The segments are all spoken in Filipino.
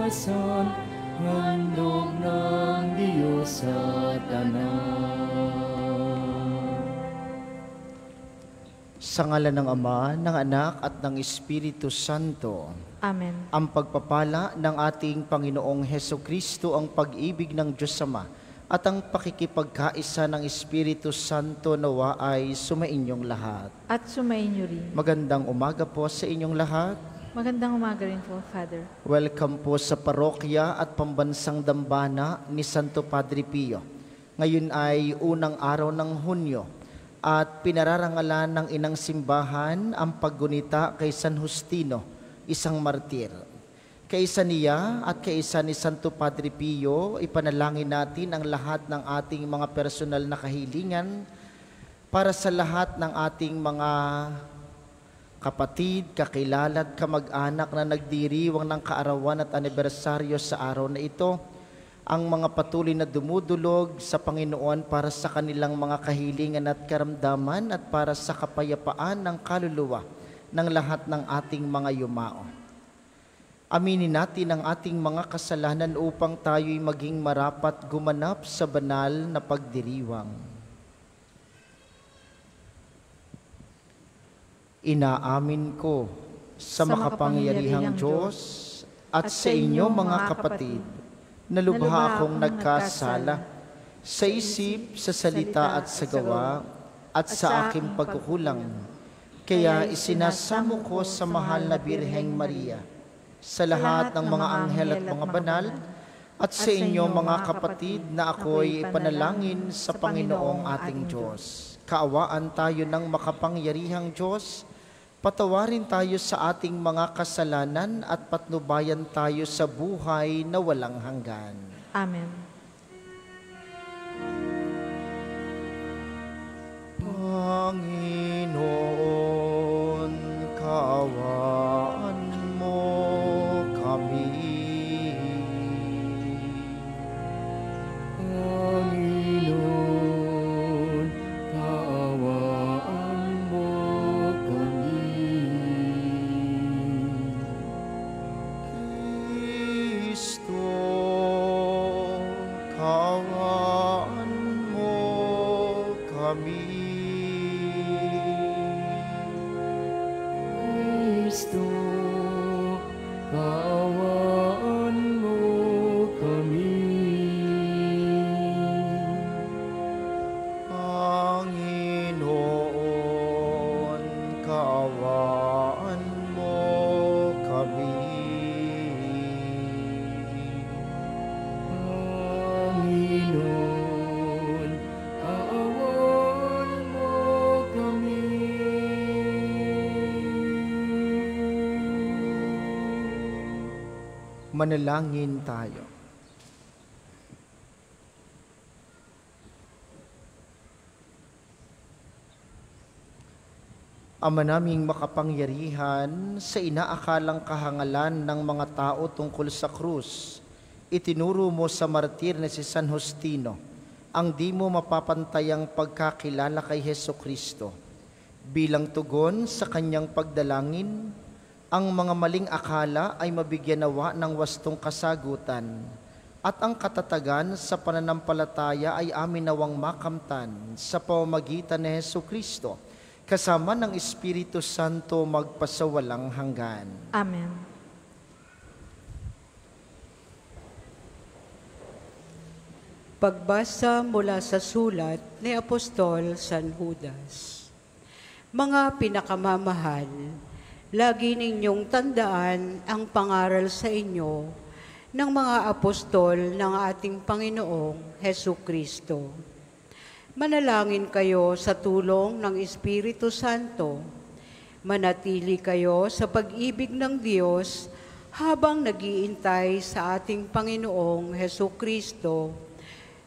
kaluwasan, handog ng Diyos sa tanan. Sa ngalan ng Ama, ng Anak, at ng Espiritu Santo. Amen. Ang pagpapala ng ating Panginoong Hesukristo, ang pag-ibig ng Diyos Ama, at ang pakikipagkaisa ng Espiritu Santo nawa ay sumainyong lahat. At sumainyo rin. Magandang umaga po sa inyong lahat. Magandang umaga rin po, Father. Welcome po sa parokya at pambansang dambana ni Santo Padre Pio. Ngayon ay unang araw ng Hunyo at pinararangalan ng inang simbahan ang paggunita kay San Justino, isang martir. Kaisa niya at kaisa ni Santo Padre Pio, ipanalangin natin ang lahat ng ating mga personal na kahilingan para sa lahat ng ating mga kapatid, kakilala at kamag-anak na nagdiriwang ng kaarawan at anibersaryo sa araw na ito, ang mga patuloy na dumudulog sa Panginoon para sa kanilang mga kahilingan at karamdaman at para sa kapayapaan ng kaluluwa ng lahat ng ating mga yumao. Aminin natin ang ating mga kasalanan upang tayo'y maging marapat gumanap sa banal na pagdiriwang. Inaamin ko sa makapangyarihang Diyos at sa inyo mga kapatid, na lubha akong nagkasala sa isip, sa salita at sa gawa at sa aking pagkukulang. Kaya isinasamo ko sa mahal na Birheng Maria, sa lahat ng mga anghel at mga banal, at sa inyo mga kapatid na ako'y ipanalangin sa Panginoong ating Diyos. Kaawaan tayo ng makapangyarihang Diyos, patawarin tayo sa ating mga kasalanan at patnubayan tayo sa buhay na walang hanggan. Amen. Panginoon, kaawaan mo kami. Panginoon, kaawaan mo kami. Kristo, kaawaan mo kami. Kristo, kaawaan mo kami. Panginoon, kaawaan mo kami. Panginoon, kaawaan mo kami. Manalangin tayo. Ama naming makapangyarihan, sa inaakalang kahangalan ng mga tao tungkol sa krus, itinuro mo sa martir na si San Justino ang di mo mapapantayang pagkakilala kay Hesukristo. Bilang tugon sa kanyang pagdalangin, ang mga maling akala ay mabigyan nawa ng wastong kasagutan, at ang katatagan sa pananampalataya ay amin nawang makamtan sa pamamagitan ni Hesukristo, kasama ng Espiritu Santo magpasawalang hanggan. Amen. Pagbasa mula sa sulat ni Apostol San Judas. Mga pinakamamahal, lagi ninyong tandaan ang pangaral sa inyo ng mga apostol ng ating Panginoong Hesukristo. Manalangin kayo sa tulong ng Espiritu Santo. Manatili kayo sa pag-ibig ng Diyos habang nag-iintay sa ating Panginoong Hesukristo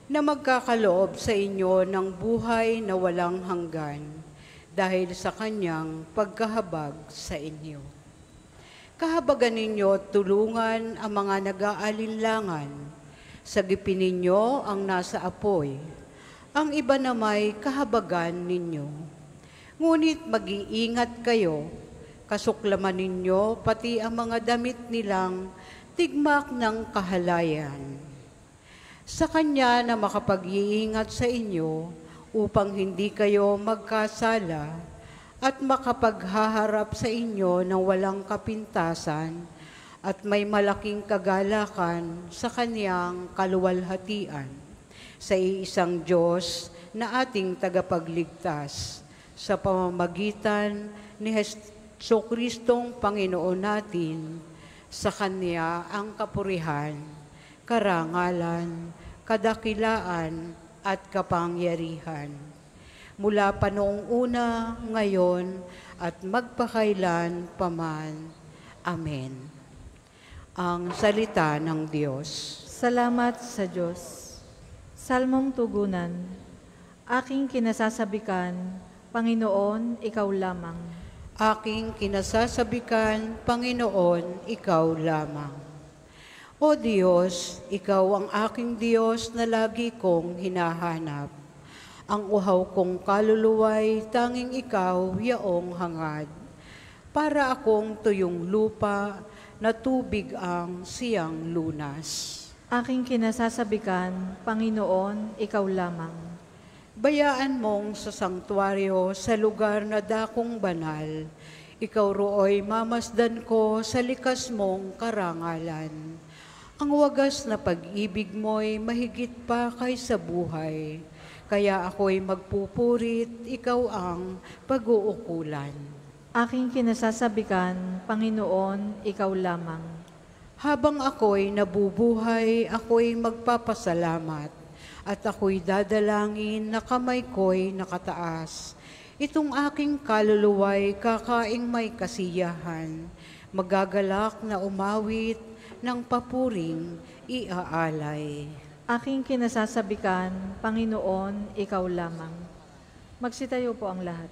na magkakaloob sa inyo ng buhay na walang hanggan dahil sa kanyang pagkahabag sa inyo. Kahabagan ninyo at tulungan ang mga nag-aalinlangan. Sagipin ninyo ang nasa apoy. Ang iba na may kahabagan ninyo. Ngunit mag-iingat kayo, kasuklaman ninyo pati ang mga damit nilang tigmak ng kahalayan. Sa Kanya na makapag-iingat sa inyo upang hindi kayo magkasala at makapaghaharap sa inyo ng walang kapintasan at may malaking kagalakan sa Kaniyang kaluwalhatian, sa iisang Diyos na ating tagapagligtas, sa pamamagitan ni Jesucristong Panginoon natin. Sa Kanya ang kapurihan, karangalan, kadakilaan at kapangyarihan, mula pa noong una, ngayon, at magpakailan paman. Amen. Ang salita ng Diyos. Salamat sa Diyos. Salmong tugunan. Aking kinasasabikan, Panginoon, Ikaw lamang. Aking kinasasabikan, Panginoon, Ikaw lamang. O Diyos, Ikaw ang aking Diyos na lagi kong hinahanap. Ang uhaw kong kaluluwa'y tanging Ikaw yaong hangad. Para akong tuyong lupa na tubig ang siyang lunas. Aking kinasasabikan, Panginoon, Ikaw lamang. Bayaan mong sa sangtuaryo sa lugar na dakong banal. Ikaw roo'y mamasdan ko sa likas mong karangalan. Ang wagas na pag-ibig mo'y mahigit pa kaysa buhay. Kaya ako'y magpupurit, ikaw ang pag-uukulan. Aking kinasasabikan, Panginoon, Ikaw lamang. Habang ako'y nabubuhay, ako'y magpapasalamat. At ako'y dadalangin na kamay ko'y nakataas. Itong aking kaluluwa'y kakaing may kasiyahan. Magagalak na umawit ng papuring iaalay. Aking kinasasabikan, Panginoon, Ikaw lamang. Magsitayo po ang lahat.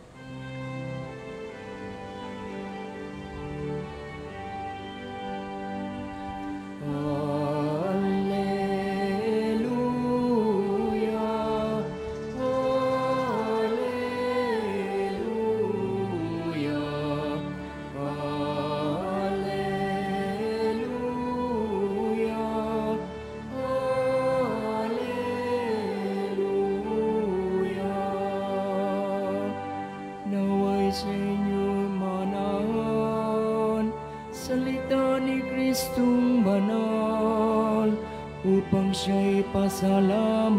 Sa inyo'y manahan, salita ni Kristong banal, upang siya'y pasalamatan.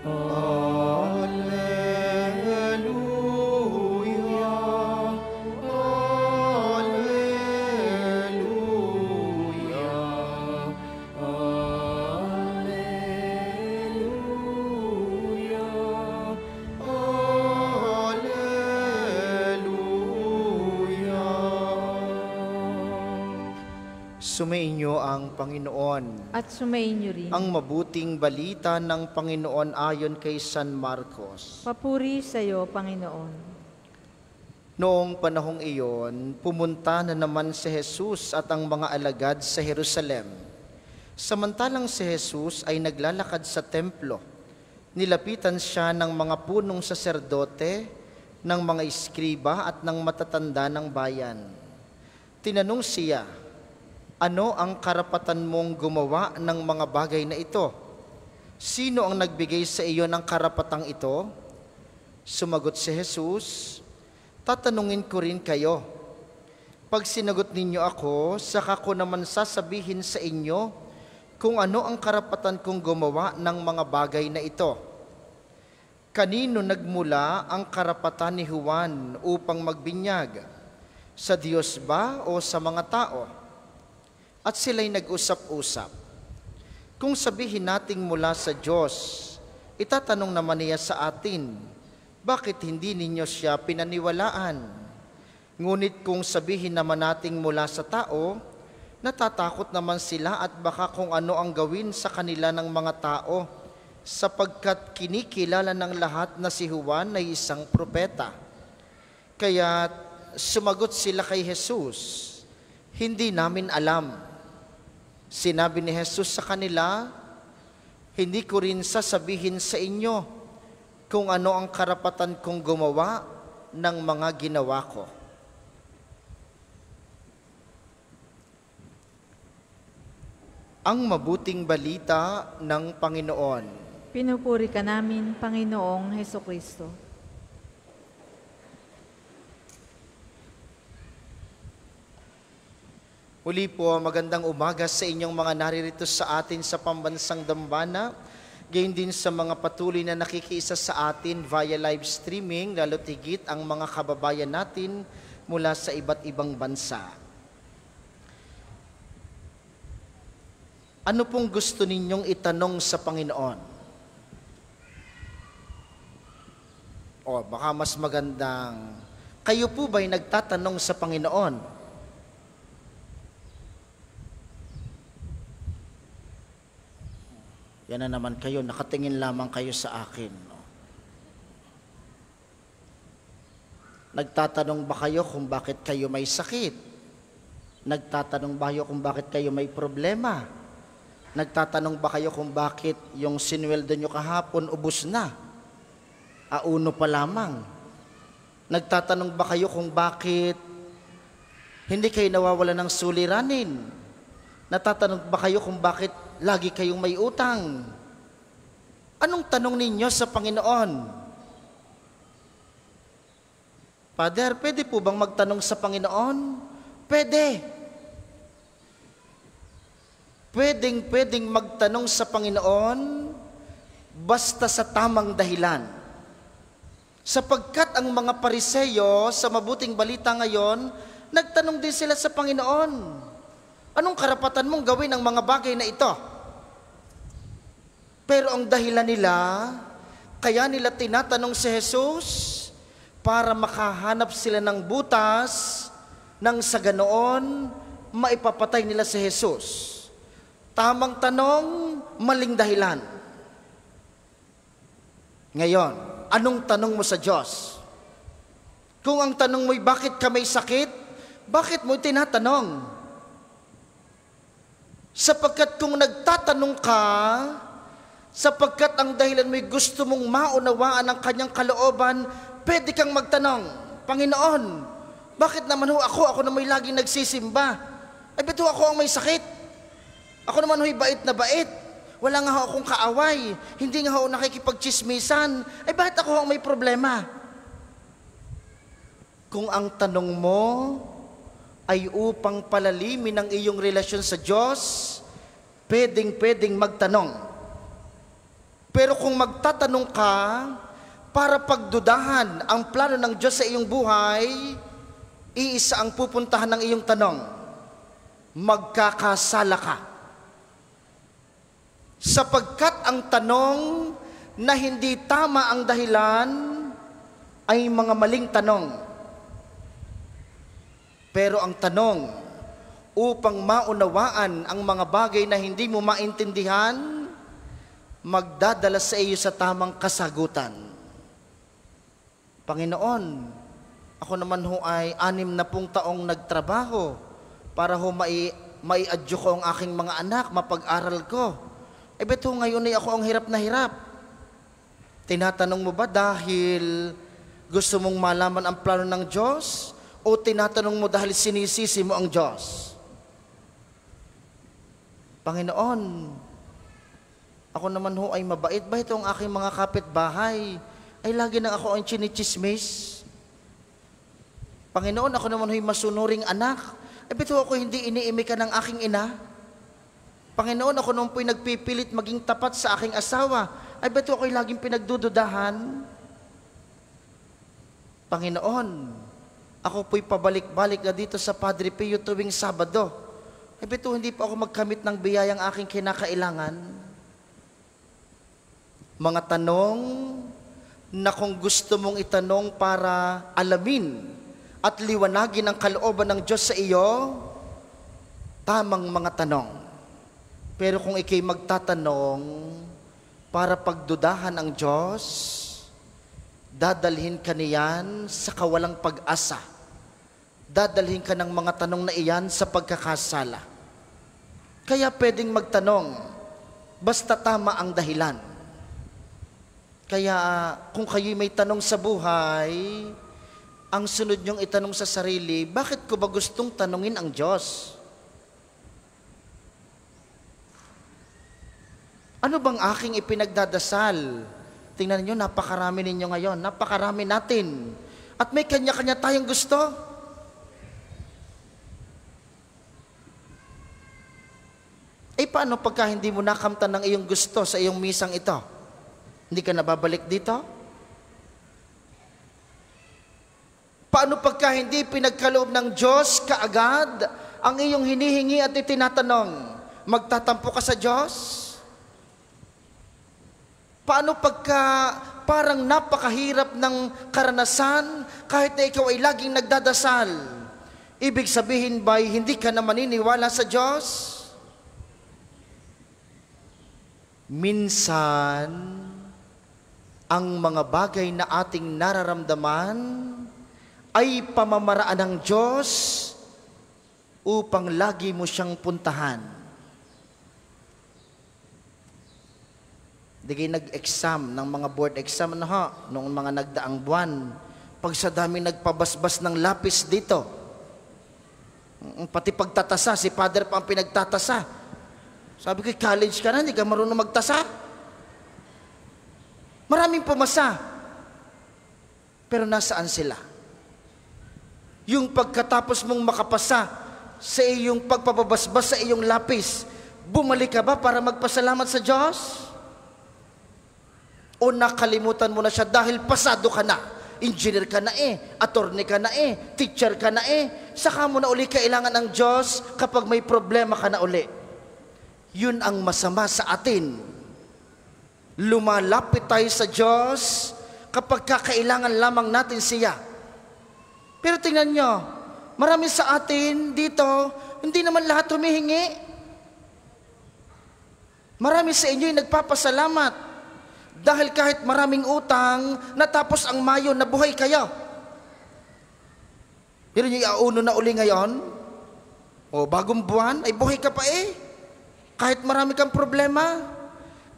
Alleluia, Alleluia, Sumainyo ang Panginoon. At sumainyo rin. Ang mabuting balita ng Panginoon ayon kay San Marcos. Papuri sa iyo, Panginoon. Noong panahong iyon, pumunta na naman si Jesus at ang mga alagad sa Jerusalem. Samantalang si Jesus ay naglalakad sa templo, nilapitan siya ng mga punong saserdote, ng mga iskriba at ng matatanda ng bayan. Tinanong siya, ano ang karapatan mong gumawa ng mga bagay na ito? Sino ang nagbigay sa iyo ng karapatang ito? Sumagot si Jesus, tatanungin ko rin kayo. Pag sinagot ninyo ako, saka ko naman sasabihin sa inyo kung ano ang karapatan kong gumawa ng mga bagay na ito. Kanino nagmula ang karapatan ni Juan upang magbinyag? Sa Diyos ba o sa mga tao? At sila'y nag-usap-usap. Kung sabihin nating mula sa Diyos, itatanong naman niya sa atin, bakit hindi ninyo siya pinaniwalaan? Ngunit kung sabihin naman nating mula sa tao, natatakot naman sila at baka kung ano ang gawin sa kanila ng mga tao, sapagkat kinikilala ng lahat na si Juan ay isang propeta. Kaya sumagot sila kay Jesus, hindi namin alam. Sinabi ni Jesus sa kanila, hindi ko rin sasabihin sa inyo kung ano ang karapatan kong gumawa ng mga ginawa ko. Ang mabuting balita ng Panginoon. Pinupuri ka namin, Panginoong Hesukristo. Muli po, magandang umaga sa inyong mga naririto sa atin sa pambansang dambana, gayon din sa mga patuloy na nakikiisa sa atin via live streaming, lalo tigit ang mga kababayan natin mula sa iba't ibang bansa. Ano pong gusto ninyong itanong sa Panginoon? O baka mas magandang, kayo po ba'y nagtatanong sa Panginoon? Yan na naman kayo, nakatingin lamang kayo sa akin. No? Nagtatanong ba kayo kung bakit kayo may sakit? Nagtatanong ba kayo kung bakit kayo may problema? Nagtatanong ba kayo kung bakit yung sinweldo nyo kahapon ubos na? Auno pa lamang. Nagtatanong ba kayo kung bakit hindi kayo nawawala ng suliranin? Natatanong ba kayo kung bakit lagi kayong may utang? Anong tanong ninyo sa Panginoon? Father, pwede po bang magtanong sa Panginoon? Pwede. Pwedeng magtanong sa Panginoon basta sa tamang dahilan. Sapagkat ang mga Pariseyo sa mabuting balita ngayon, nagtanong din sila sa Panginoon. Anong karapatan mong gawin ang mga bagay na ito? Pero ang dahilan nila, kaya nila tinatanong si Jesus para makahanap sila ng butas nang sa ganoon maipapatay nila si Jesus. Tamang tanong, maling dahilan. Ngayon, anong tanong mo sa Diyos? Kung ang tanong mo'y bakit ka may sakit, bakit mo tinatanong? Sapagkat kung nagtatanong ka, sapagkat ang dahilan mo'y gusto mong maunawaan ang kanyang kalooban, pwede kang magtanong, Panginoon, bakit naman ho ako na may laging nagsisimba? Ay ba't ho ako ang may sakit? Ako naman ho'y bait na bait. Wala nga ho akong kaaway. Hindi nga ho nakikipagchismisan. Ay bakit ako ang may problema? Kung ang tanong mo ay upang palalimin ang iyong relasyon sa Diyos, pwedeng magtanong. Pero kung magtatanong ka para pagdudahan ang plano ng Diyos sa iyong buhay, iisa ang pupuntahan ng iyong tanong, magkakasala ka. Sapagkat ang tanong na hindi tama ang dahilan ay mga maling tanong. Pero ang tanong, upang maunawaan ang mga bagay na hindi mo maintindihan, magdadala sa iyo sa tamang kasagutan. Panginoon, ako naman ho ay 60 taong nagtrabaho para ho mai-adyo ko ang aking mga anak, mapag-aral ko. Eh beto ngayon ay ako ang hirap na hirap. Tinatanong mo ba dahil gusto mong malaman ang plano ng Diyos? O tinatanong mo dahil sinisisi mo ang Diyos? Panginoon, ako naman ho ay mabait ba itong aking mga kapitbahay? Ay lagi nang ako ang chinichismis. Panginoon, ako naman ho'y masunuring anak. Ay bito ako hindi iniimikan ng aking ina. Panginoon, ako naman po'y nagpipilit maging tapat sa aking asawa. Ay bito ako'y laging pinagdududahan. Panginoon, ako po'y pabalik-balik na dito sa Padre Pio tuwing Sabado. Eh beto, hindi pa ako magkamit ng biyayang aking kinakailangan. Mga tanong na kung gusto mong itanong para alamin at liwanagin ang kalooban ng Diyos sa iyo, tamang mga tanong. Pero kung ikay magtatanong para pagdudahan ang Diyos, dadalhin ka niyan sa kawalang pag-asa. Dadalhin ka ng mga tanong na iyan sa pagkakasala. Kaya pwedeng magtanong, basta tama ang dahilan. Kaya kung kayo'y may tanong sa buhay, ang sunod niyong itanong sa sarili, bakit ko ba gustong tanungin ang Diyos? Ano bang aking ipinagdadasal? Tingnan niyo, napakarami ninyo ngayon, napakarami natin. At may kanya-kanya tayong gusto. Paano pagka hindi mo nakamtan ng iyong gusto sa iyong misang ito? Hindi ka nababalik dito? Paano pagka hindi pinagkaloob ng Diyos kaagad ang iyong hinihingi at itinatanong? Magtatampo ka sa Diyos? Paano pagka parang napakahirap ng karanasan kahit na ikaw ay laging nagdadasal? Ibig sabihin ba'y hindi ka na maniniwala sa Diyos? Minsan, ang mga bagay na ating nararamdaman ay pamamaraan ng Diyos upang lagi mo siyang puntahan. Di kayo nag-exam ng mga board exam noong mga nagdaang buwan. Pag sa dami nagpabasbas ng lapis dito, pati pagtatasa, si Father pa ang pinagtatasa. Sabi ko, college ka na, hindi ka marunong magtasa. Maraming pumasa. Pero nasaan sila? Yung pagkatapos mong makapasa sa iyong pagpapabasbas sa iyong lapis, bumalik ka ba para magpasalamat sa Diyos? O nakalimutan mo na siya dahil pasado ka na? Engineer ka na attorney ka na teacher ka na saka mo na uli kailangan ng Diyos kapag may problema ka na uli. Yun ang masama sa atin. Lumalapit tayo sa Diyos kapag kakailangan lamang natin siya. Pero tingnan nyo, marami sa atin dito, hindi naman lahat humihingi. Marami sa inyo yung nagpapasalamat. Dahil kahit maraming utang, natapos ang Mayo, nabuhay kayo. Pero yung iauno na uli ngayon, o bagong buwan, ay buhay ka pa kahit marami kang problema.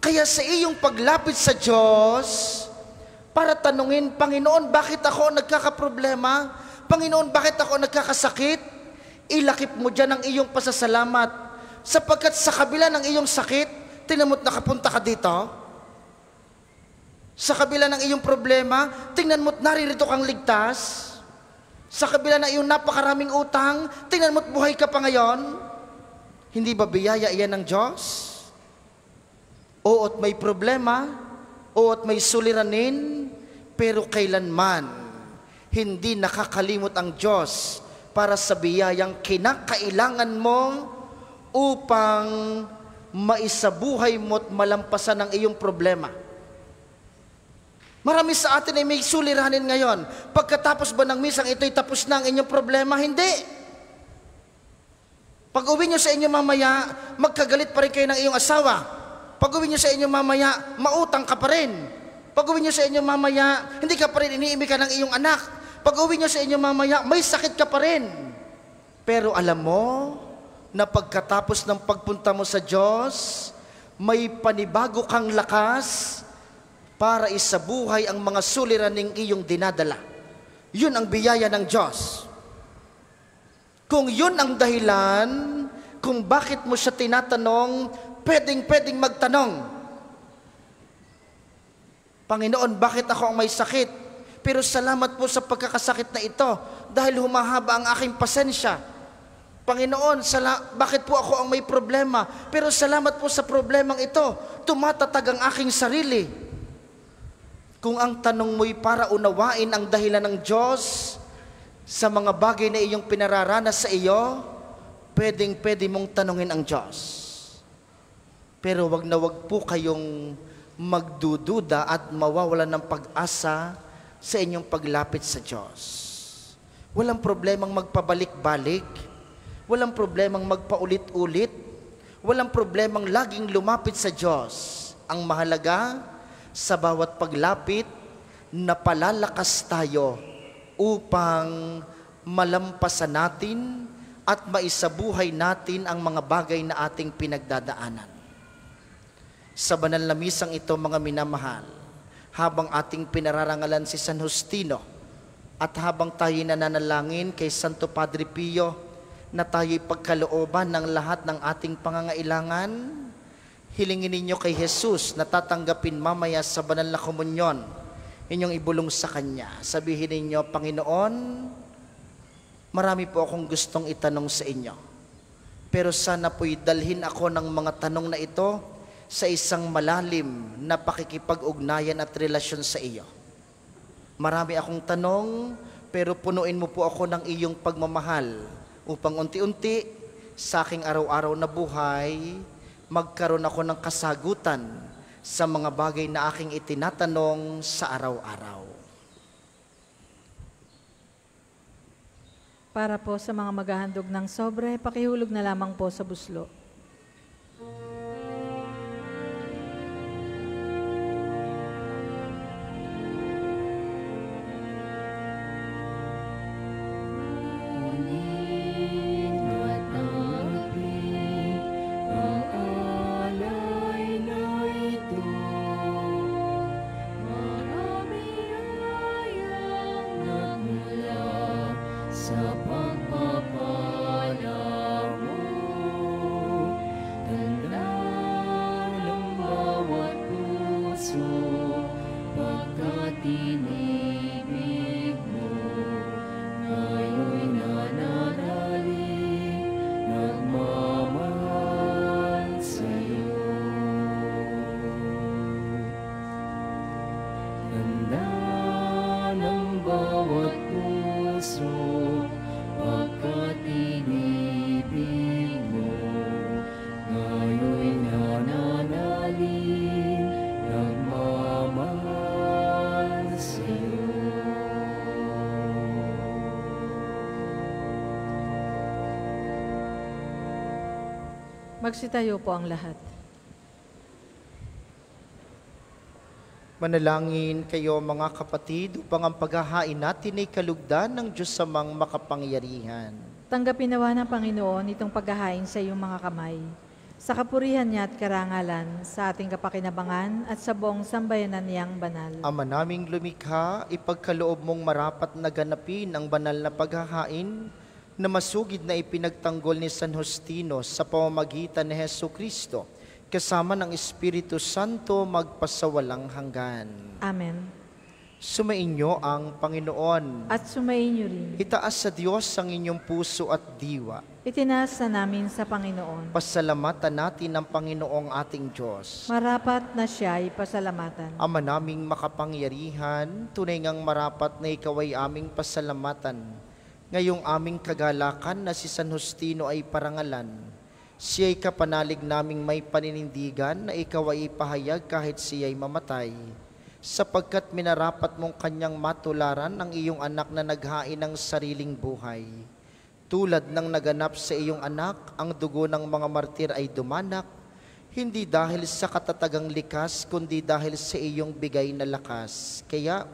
Kaya sa iyong paglapit sa Diyos, para tanungin, Panginoon, bakit ako nagkakaproblema? Panginoon, bakit ako nagkakasakit? Ilakip mo dyan ang iyong pasasalamat. Sapagkat sa kabila ng iyong sakit, tinamot nakapunta ka dito. Sa kabila ng iyong problema, tingnan mo't naririto kang ligtas. Sa kabila ng iyong napakaraming utang, tingnan mo't buhay ka pa ngayon. Hindi ba biyaya iyan ng Diyos? Oo't may problema, oo't may suliranin, pero kailanman hindi nakakalimot ang Diyos para sa biyayang kinakailangan mo upang maisabuhay mo't malampasan ang iyong problema. Marami sa atin ay may suliranin ngayon. Pagkatapos ba ng misang ito'y tapos na ang inyong problema? Hindi. Pag uwi nyo sa inyo mamaya, magkagalit pa rin kayo ng iyong asawa. Pag uwi nyo sa inyo mamaya, mautang ka pa rin. Pag uwi nyo sa inyo mamaya, hindi ka pa rin iniimikan ng iyong anak. Pag uwi nyo sa inyo mamaya, may sakit ka pa rin. Pero alam mo na pagkatapos ng pagpunta mo sa Diyos, may panibago kang lakas para isabuhay ang mga suliraning iyong dinadala. Yun ang biyaya ng Diyos. Kung yun ang dahilan, kung bakit mo siya tinatanong, pwedeng magtanong, Panginoon, bakit ako ang may sakit? Pero salamat po sa pagkakasakit na ito dahil humahaba ang aking pasensya. Panginoon, bakit po ako ang may problema? Pero salamat po sa problemang ito, tumatatag ang aking sarili. Kung ang tanong mo'y para unawain ang dahilan ng Diyos sa mga bagay na iyong pinararanas sa iyo, pwede mong tanungin ang Diyos. Pero wag na wag po kayong magdududa at mawawalan ng pag-asa sa inyong paglapit sa Diyos. Walang problemang magpabalik-balik, walang problemang magpaulit-ulit, walang problemang laging lumapit sa Diyos. Ang mahalaga, sa bawat paglapit, napalalakas tayo upang malampasan natin at maisabuhay natin ang mga bagay na ating pinagdadaanan. Sa banal na misang ito, mga minamahal, habang ating pinararangalan si San Justino at habang tayo nananalangin kay Santo Padre Pio na tayo'y pagkalooban ng lahat ng ating pangangailangan, Hilingin ninyo kay Jesus na tatanggapin mamaya sa banal na komunyon. Inyong ibulong sa Kanya. Sabihin ninyo, Panginoon, marami po akong gustong itanong sa inyo. Pero sana po'y dalhin ako ng mga tanong na ito sa isang malalim na pakikipag-ugnayan at relasyon sa iyo. Marami akong tanong, pero punuin mo po ako ng iyong pagmamahal upang unti-unti sa aking araw-araw na buhay, magkaroon ako ng kasagutan sa mga bagay na aking itinatanong sa araw-araw. Para po sa mga maghahandog ng sobre, pakihulog na lamang po sa buslo. Magsitayo po ang lahat. Manalangin kayo mga kapatid upang ang paghahain natin ay kalugdan ng Diyos samang makapangyarihan. Tanggapin nawa ng Panginoon itong paghahain sa iyong mga kamay. Sa kapurihan niya at karangalan, sa ating kapakinabangan at sa buong sambayanan niyang banal. Ama naming lumikha, ipagkaloob mong marapat na ganapin ang banal na paghahain na masugid na ipinagtanggol ni San Justino sa pamamagitan ni Hesukristo, kasama ng Espiritu Santo magpasawalang hanggan. Amen. Sumainyo ang Panginoon. At sumainyo rin. Itaas sa Diyos ang inyong puso at diwa. Itinaas na namin sa Panginoon. Pasalamatan natin ang Panginoong ating Diyos. Marapat na siya ay pasalamatan. Ama naming makapangyarihan, tunay ngang marapat na ikaw ay aming pasalamatan. Ngayong aming kagalakan na si San Justino ay parangalan. Siya'y kapanalig naming may paninindigan na ikaw ay ipahayag kahit siya'y mamatay. Sapagkat minarapat mong kanyang matularan ang iyong anak na naghain ng sariling buhay. Tulad ng naganap sa iyong anak, ang dugo ng mga martir ay dumanak, hindi dahil sa katatagang likas, kundi dahil sa iyong bigay na lakas. Kaya,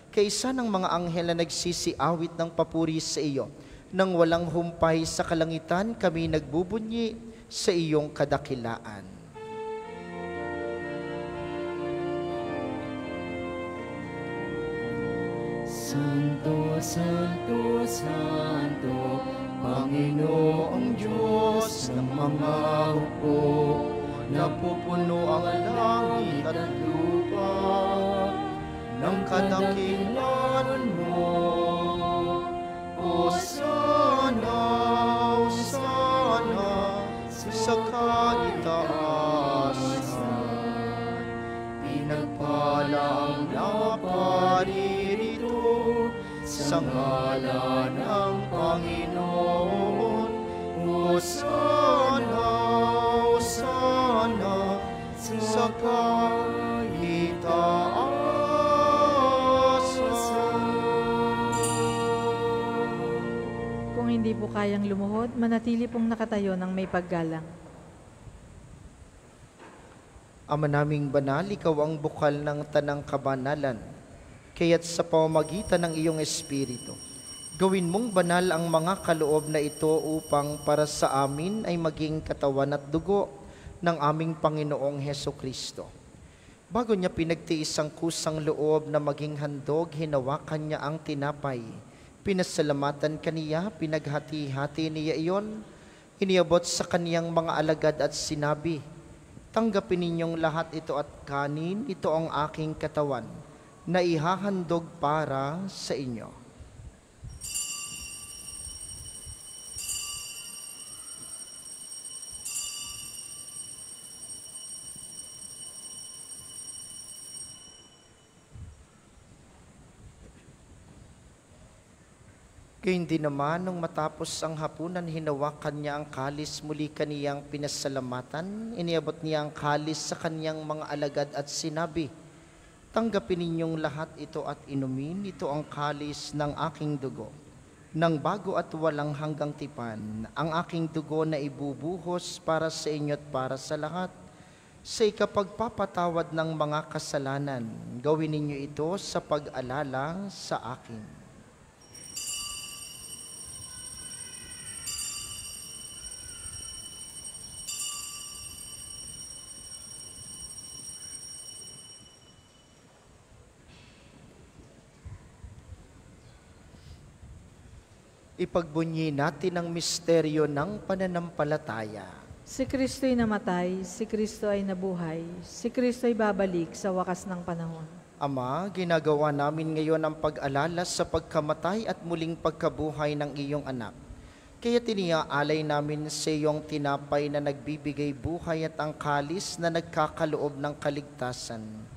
kaysa ng mga anghel na nagsisiawit ng papuri sa iyo, nang walang humpay sa kalangitan, kami nagbubunyi sa iyong kadakilaan. Santo, Santo, Santo, Panginoong Diyos ng mga hukbo, napupuno ang langit at lupa ng kadakilaan mo. Hosana, Hosana, sa kaitaasan. Pinagpala ang naparirito sa ngalan ng Panginoon. Hosana, Hosana, sa kaitaasan. Kung hindi po kayang lumuhod, manatili pong nakatayo ng may paggalang. Ama naming banal, ikaw ang bukal ng tanang kabanalan. Kaya't sa pamamagitan ng iyong Espiritu, gawin mong banal ang mga kaloob na ito upang para sa amin ay maging katawan at dugo ng aming Panginoong Hesukristo. Bago niya pinagtiis ang kusang loob na maging handog, hinawakan niya ang tinapay. Pinasalamatan kaniya, pinaghati-hati niya iyon, iniabot sa kaniyang mga alagad at sinabi, Tanggapin ninyong lahat ito at kanin, ito ang aking katawan, na ihahandog para sa inyo. Gayun din naman, nung matapos ang hapunan, hinawakan niya ang kalis, muli kaniyang pinasalamatan, iniabot niya ang kalis sa kaniyang mga alagad at sinabi, tanggapin ninyong lahat ito at inumin, ito ang kalis ng aking dugo, ng bago at walang hanggang tipan, ang aking dugo na ibubuhos para sa inyo at para sa lahat, sa ikapagpapatawad ng mga kasalanan. Gawin ninyo ito sa pag-alala sa akin. Ipagbunyi natin ang misteryo ng pananampalataya. Si Kristo'y namatay, si Kristo ay nabuhay, si Kristo'y babalik sa wakas ng panahon. Ama, ginagawa namin ngayon ang pag-alala sa pagkamatay at muling pagkabuhay ng iyong anak. Kaya tiniaalay namin sa iyong tinapay na nagbibigay buhay at ang kalis na nagkakaloob ng kaligtasan.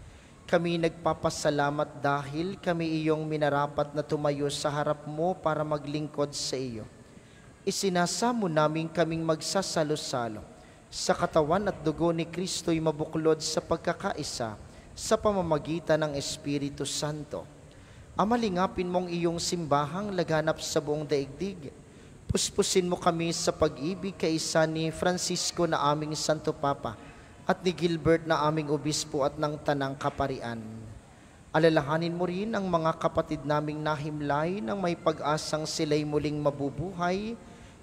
Kami nagpapasalamat dahil kami iyong minarapat na tumayo sa harap mo para maglingkod sa iyo. Isinasamo namin kaming magsasalo-salo sa katawan at dugo ni Kristo'y mabuklod sa pagkakaisa sa pamamagitan ng Espiritu Santo. Amalingapin mong iyong simbahang laganap sa buong daigdig. Puspusin mo kami sa pag-ibig kaisa ni Francisco na aming Santo Papa at ni Gilbert na aming obispo at ng Tanang Kaparian. Alalahanin mo rin ang mga kapatid naming nahimlay nang may pag-asang sila'y muling mabubuhay,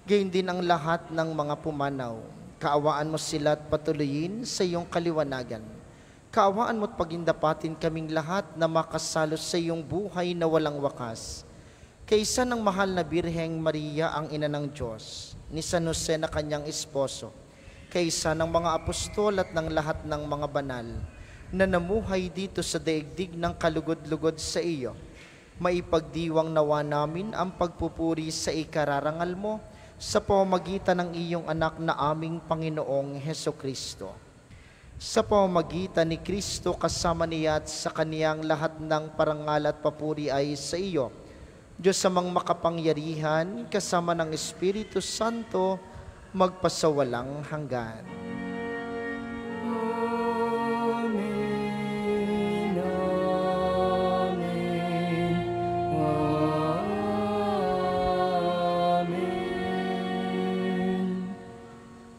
gayon din ang lahat ng mga pumanaw. Kaawaan mo sila at patuloyin sa iyong kaliwanagan. Kaawaan mo at pagindapatin kaming lahat na makasalo sa iyong buhay na walang wakas. Kaysa ng mahal na Birheng Maria ang ina ng Diyos, ni San Jose na kanyang esposo, kaysa ng mga apostol at ng lahat ng mga banal na namuhay dito sa daigdig ng kalugod-lugod sa iyo, maipagdiwang nawa namin ang pagpupuri sa ikararangal mo sa pamamagitan ng iyong anak na aming Panginoong Hesukristo. Sa pamamagitan ni Kristo kasama niya at sa kaniyang lahat ng parangal at papuri ay sa iyo, Diyos amang makapangyarihan, kasama ng Espiritu Santo, magpasawalang hanggan. Amen, amen, amen.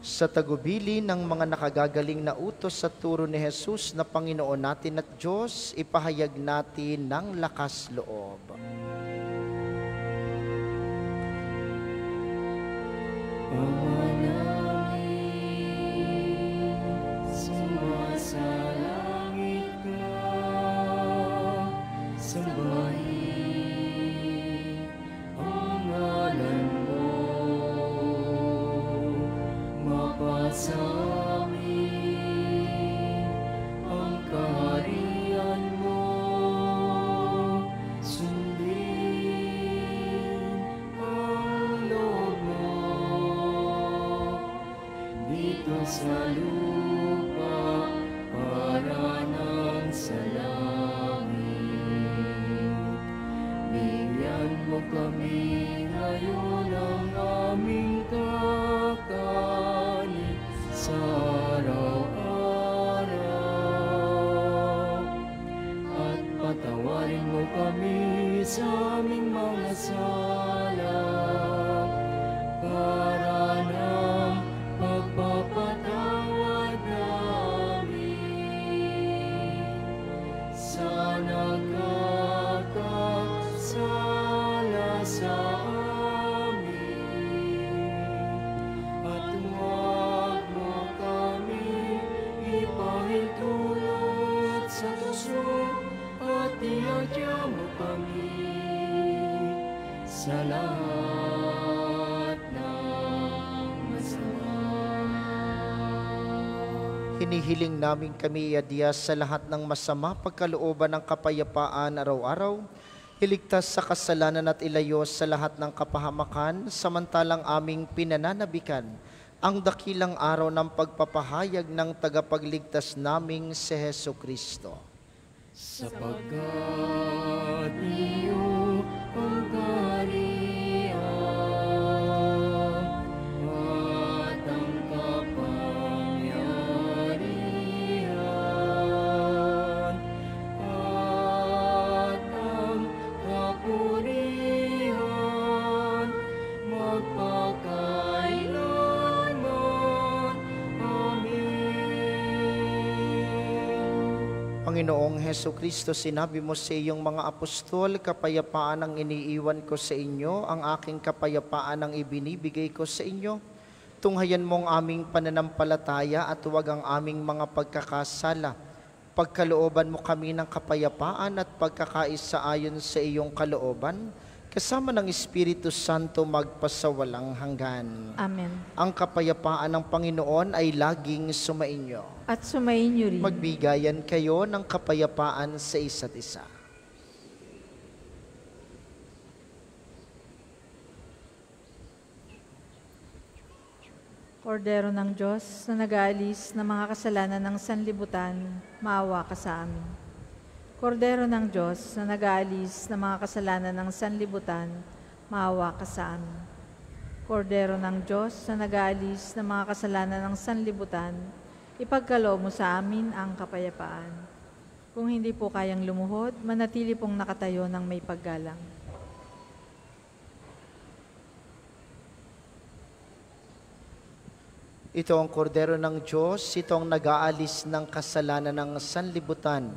Sa tagubili ng mga nakagagaling na utos sa turo ni Jesus na Panginoon natin at Diyos, ipahayag natin ng lakas loob. Ama namin, sumasalangit ka, sambahin ang ngalan mo, mapasamin ang kaharian mo, sundin ang loob mo dito sa lupa para nang sa langit. Bigyan mo kami ngayon ng aming kakanin sa araw-araw, at patawarin mo kami sa aming mga sala para ng pagpapatawad namin sa nagkakasala sa amin, at huwag mo kami ipahintulot sa tusok, at iadya mo kami sa lahat ng masama. Hinihiling namin kami iadya sa lahat ng masama pagkalooban ng kapayapaan araw-araw, iligtas sa kasalanan at ilayo sa lahat ng kapahamakan, samantalang aming pinananabikan ang dakilang araw ng pagpapahayag ng tagapagligtas naming si Heso Kristo. Sapagkat iyo ang kaharian at ang kapangyarihan at ang kapurihan magpakailanman. Amen. Panginoong Heso Kristo, sinabi mo sa iyong mga apostol, kapayapaan ang iniiwan ko sa inyo, ang aking kapayapaan ang ibinibigay ko sa inyo. Tunghayan mo ang aming pananampalataya at huwag ang aming mga pagkakasala. Pagkalooban mo kami ng kapayapaan at pagkakaisa ayon sa iyong kalooban, kasama ng Espiritu Santo magpasawalang hanggan. Amen. Ang kapayapaan ng Panginoon ay laging sumainyo. At sumainyo rin. Magbigayan kayo ng kapayapaan sa isa't isa. Kordero ng Diyos na nag-aalis ng mga kasalanan ng sanlibutan, maawa ka sa amin. Kordero ng Diyos na nag-aalis ng mga kasalanan ng sanlibutan, maawa ka sa amin. Kordero ng Diyos na nag-aalis ng mga kasalanan ng sanlibutan, ipagkaloob mo sa amin ang kapayapaan. Kung hindi po kayang lumuhod, manatili pong nakatayo ng may paggalang. Ito ang kordero ng Diyos, ito ang nag-aalis ng kasalanan ng sanlibutan.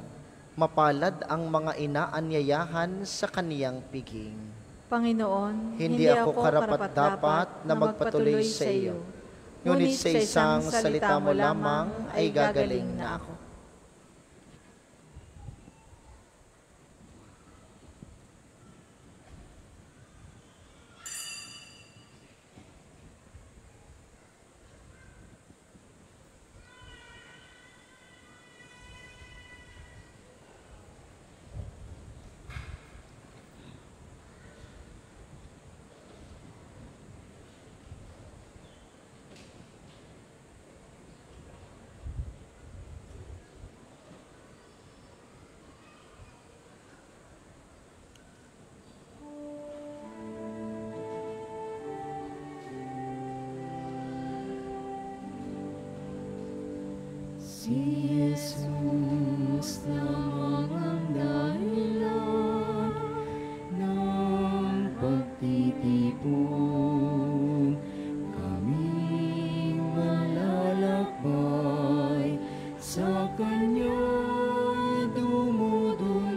Mapalad ang mga inaanyayahan sa kaniyang piging. Panginoon, Hindi ako karapat-dapat na magpatuloy sa iyo. Ngunit sa isang salita mo lamang ay gagaling na ako. Si Jesus lamang ang dahilan ng pagtitipon, kaming malalakbay sa Kanya'y dumudulong.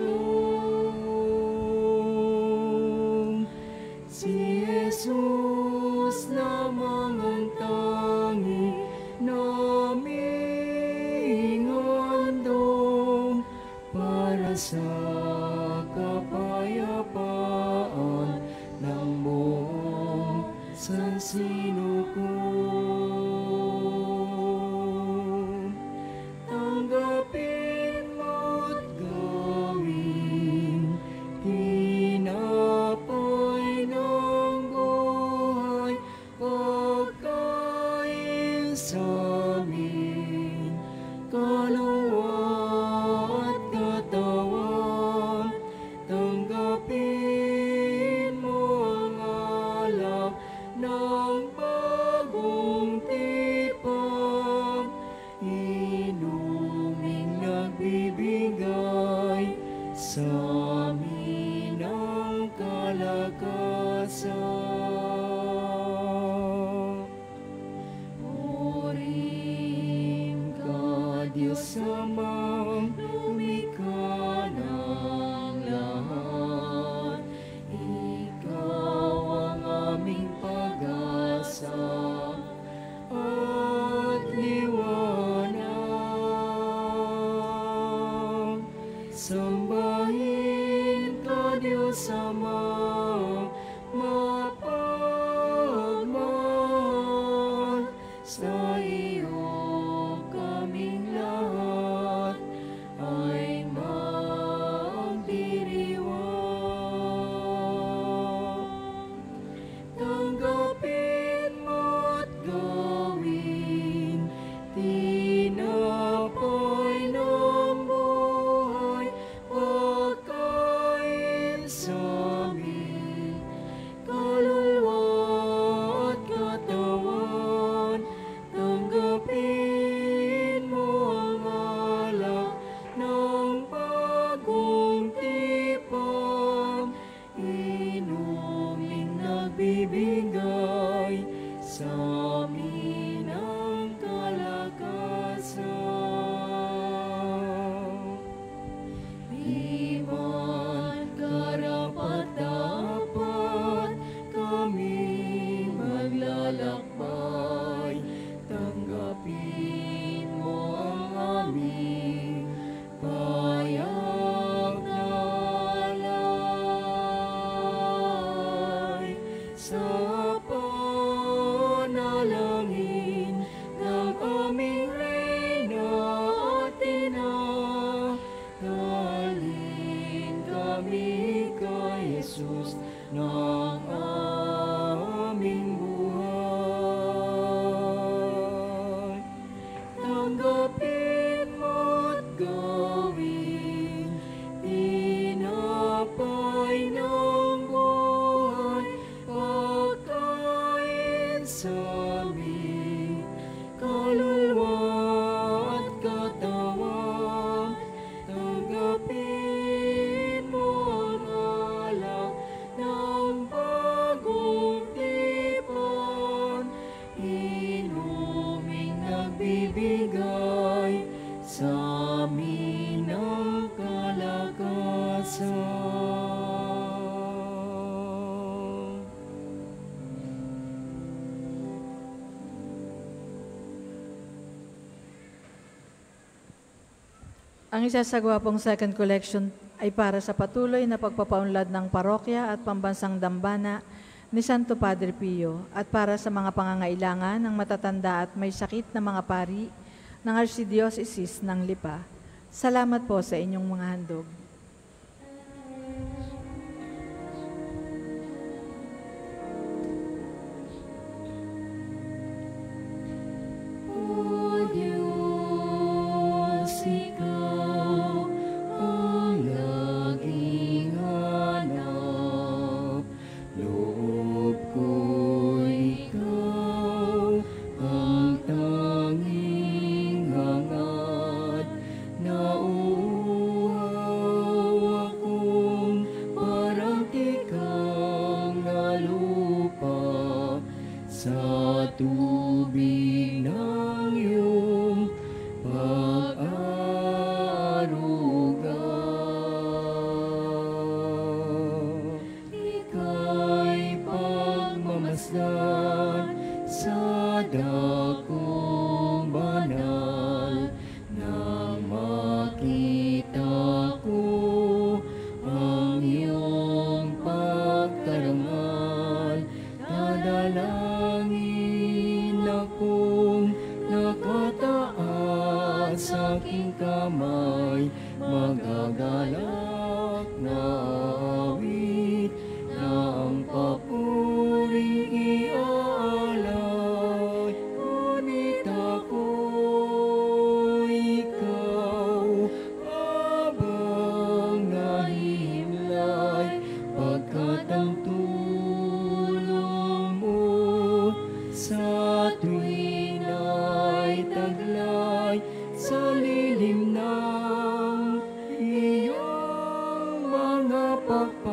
Si Jesus lamang ang tangi namin sa kapayapaan ng buong sansinukoy. Tanggapin mo't gawin tinapay ng buhay, pagkain sa amin, kaluluwa at katawan. Tanggapin mo ang alak ng bago nagbibigay sa amin ng kalakasan. Di man karapat-dapat kami maglalakbay, tanggapin mo ang aming payak na alay. Sa panalangin ng aming Reyna at Ina, dalhin kami kay Jesus ng aming buhay. Tanggapin mo't gawin tinapay ng buhay, pagkain sa aming kaluluwa at katawan. Tanggapin mo ang alak ng bagong tipan, inuming nagbibigay sa amin ng kalakasan. Ang isasagawa pong second collection ay para sa patuloy na pagpapaunlad ng parokya at pambansang dambana ni Santo Padre Pio at para sa mga pangangailangan ng matatanda at may sakit na mga pari ng Archdiocese ng Lipa. Salamat po sa inyong mga handog. O Diyos, Ikaw ang laging hanap, loob ko'y Ikaw ang tanging hangad. Nauuhaw akong parang tikang na lupa sa tubig ng iyong pag-aaruga. Ika'y pagmamasdan sa dakong banal, nang makita ko ang iyong pagkarangal. Dadalangin akong nakataas sa aking kamay, magagalak na awit na ang papuring iaalay. Ngunit ako'y ikaw habang nahimlay, pagkat ang tulong mo sa tuwin ay taglay sa lilim ng iyong mga pakpak.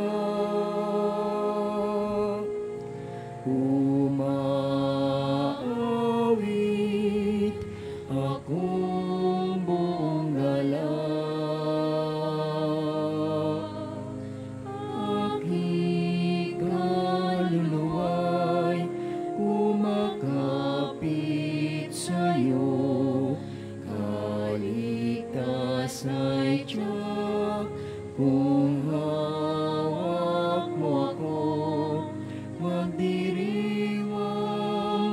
Umaawit akong buong galak, aking kaluluwa'y kumakapit sa'yo. Kaligtas ay tiyak kung hawak mo ako. Magdiriwang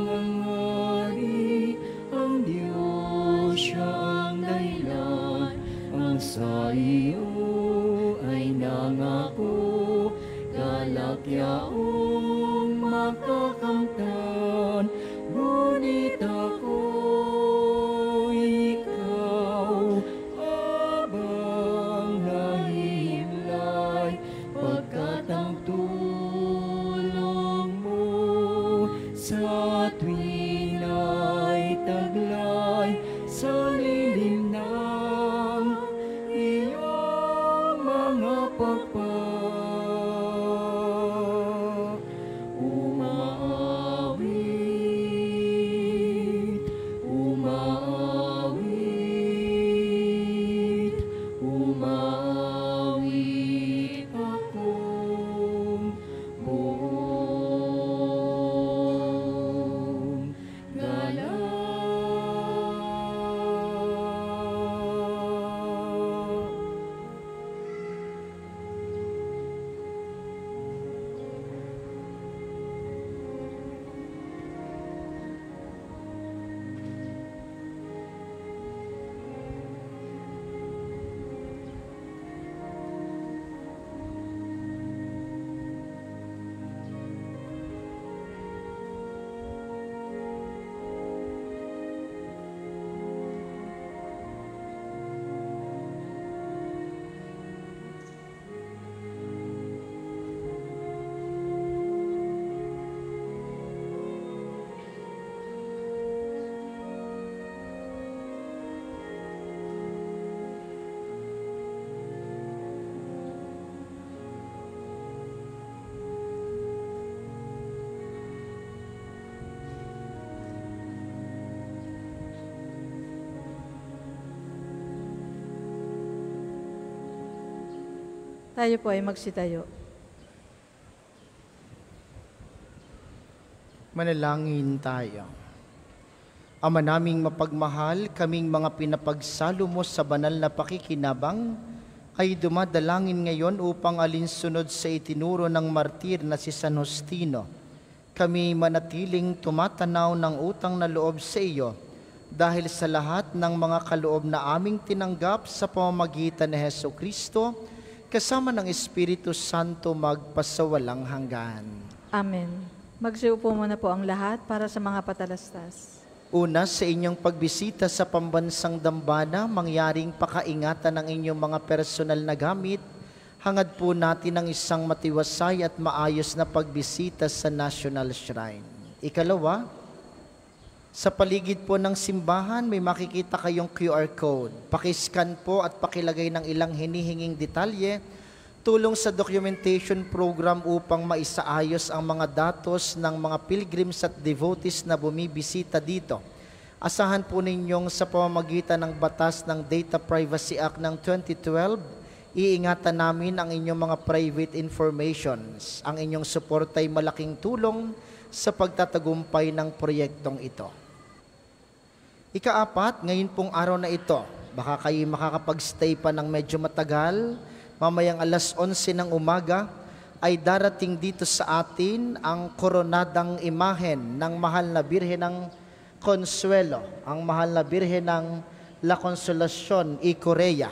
ang hari, ang Diyos siya ang dahilan. Ang sa iyo ay nangako, kalakyaong makakamtan. Ngunit ako'y ikaw habang nahimlay, pagkat ang tulong mo sa tuwin ay taglay sa lilim ng iyong mga pakpak. Tayo po ay magsitayo. Manalangin tayo. Ama naming mapagmahal, kaming mga pinapagsalo mo sa banal na pakikinabang, ay dumadalangin ngayon upang alinsunod sa itinuro ng martir na si San Justino. Kami manatiling tumatanaw ng utang na loob sa iyo dahil sa lahat ng mga kaloob na aming tinanggap sa pamamagitan ni Hesukristo, kasama ng Espiritu Santo magpasawalang hanggan. Amen. Magsiupo muna po ang lahat para sa mga patalastas. Una, sa inyong pagbisita sa pambansang dambana, mangyaring pakaingatan ng inyong mga personal na gamit. Hangad po natin ang isang matiwasay at maayos na pagbisita sa National Shrine. Ikalawa, sa paligid po ng simbahan, may makikita kayong QR code. Pakiscan po at pakilagay ng ilang hinihinging detalye, tulong sa documentation program upang maisaayos ang mga datos ng mga pilgrims at devotees na bumibisita dito. Asahan po ninyong sa pamamagitan ng batas ng Data Privacy Act ng 2012, iingatan namin ang inyong mga private informations. Ang inyong suporta ay malaking tulong sa pagtatagumpay ng proyektong ito. Ikaapat, ngayon pong araw na ito, baka kayo makakapag-stay pa ng medyo matagal. Mamayang alas 11 ng umaga ay darating dito sa atin ang koronadang imahen ng mahal na Birhen ng Consuelo, ang mahal na Birhen ng La Consolacion y Correa.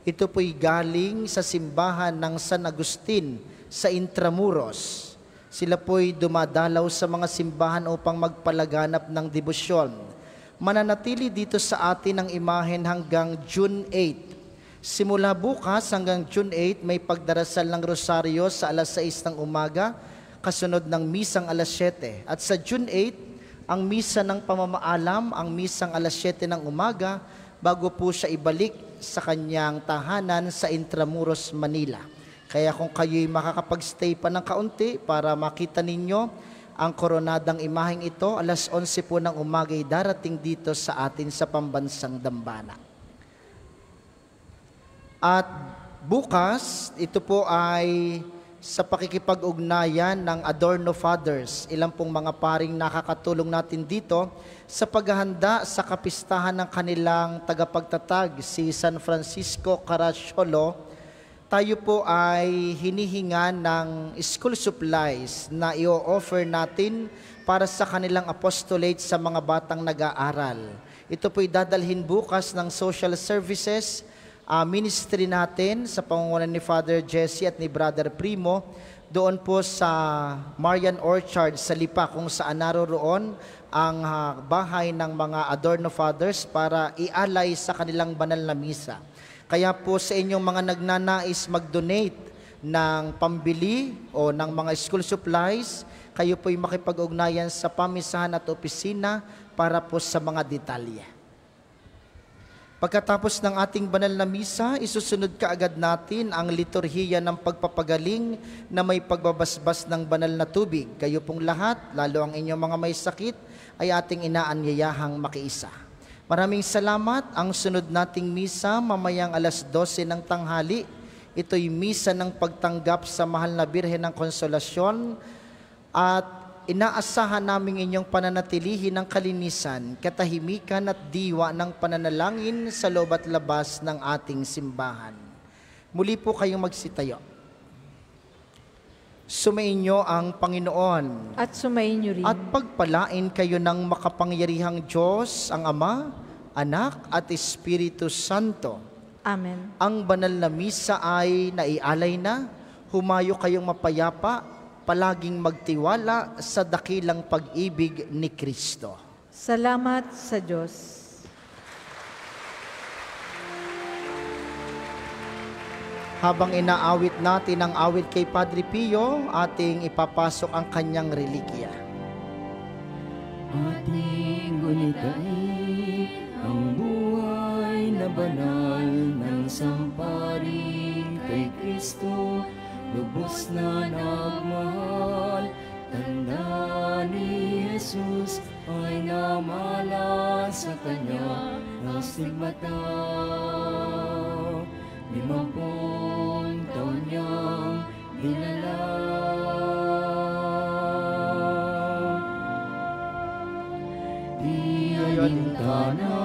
Ito po'y galing sa simbahan ng San Agustin sa Intramuros. Sila po'y dumadalaw sa mga simbahan upang magpalaganap ng debosyon. Mananatili dito sa atin ang imahen hanggang June 8. Simula bukas hanggang June 8, may pagdarasal ng rosaryo sa alas 6 ng umaga, kasunod ng misang alas 7. At sa June 8, ang misa ng pamamaalam, ang misang alas 7 ng umaga, bago po siya ibalik sa kanyang tahanan sa Intramuros, Manila. Kaya kung kayo'y makakapag-stay pa ng kaunti para makita ninyo ang koronadang imaheng ito, alas 11 po ng umaga'y darating dito sa atin sa pambansang dambana. At bukas, ito po ay sa pakikipag-ugnayan ng Adorno Fathers. Ilang pong mga paring nakakatulong natin dito sa paghahanda sa kapistahan ng kanilang tagapagtatag, si San Francisco Caracciolo. Tayo po ay hinihingan ng school supplies na i-offer natin para sa kanilang apostolate sa mga batang nag-aaral. Ito po'y dadalhin bukas ng social services ministry natin sa pangunguna ni Father Jesse at ni Brother Primo doon po sa Marian Orchard sa Lipa, kung saan naroroon ang bahay ng mga Adorno Fathers para ialay sa kanilang banal na misa. Kaya po sa inyong mga nagnanais mag-donate ng pambili o ng mga school supplies, kayo po'y makipag-ugnayan sa pamisahan at opisina para po sa mga detalye. Pagkatapos ng ating banal na misa, isusunod kaagad natin ang liturhiya ng pagpapagaling na may pagbabasbas ng banal na tubig. Kayo pong lahat, lalo ang inyong mga may sakit, ay ating inaanyayahang makiisa. Maraming salamat. Ang sunod nating misa, mamayang alas 12 ng tanghali, ito'y misa ng pagtanggap sa mahal na Birhen ng Konsolasyon at inaasahan namin inyong pananatilihin ng kalinisan, katahimikan at diwa ng pananalangin sa loob at labas ng ating simbahan. Muli po kayong magsitayo. Sumainyo ang Panginoon. At sumainyo rin. At pagpalain kayo ng makapangyarihang Diyos, ang Ama, Anak at Espiritu Santo. Amen. Ang banal na misa ay naialay na. Humayo kayong mapayapa, palaging magtiwala sa dakilang pag-ibig ni Kristo. Salamat sa Diyos. Habang inaawit natin ang awit kay Padre Pio, ating ipapasok ang kanyang relikya. Ating gunitay ang buhay na banal ng samparing kay Kristo, lubos na nagmahal. Tanda ni Jesus ay namala sa kanya ng stigmata. 50 taon niya alintana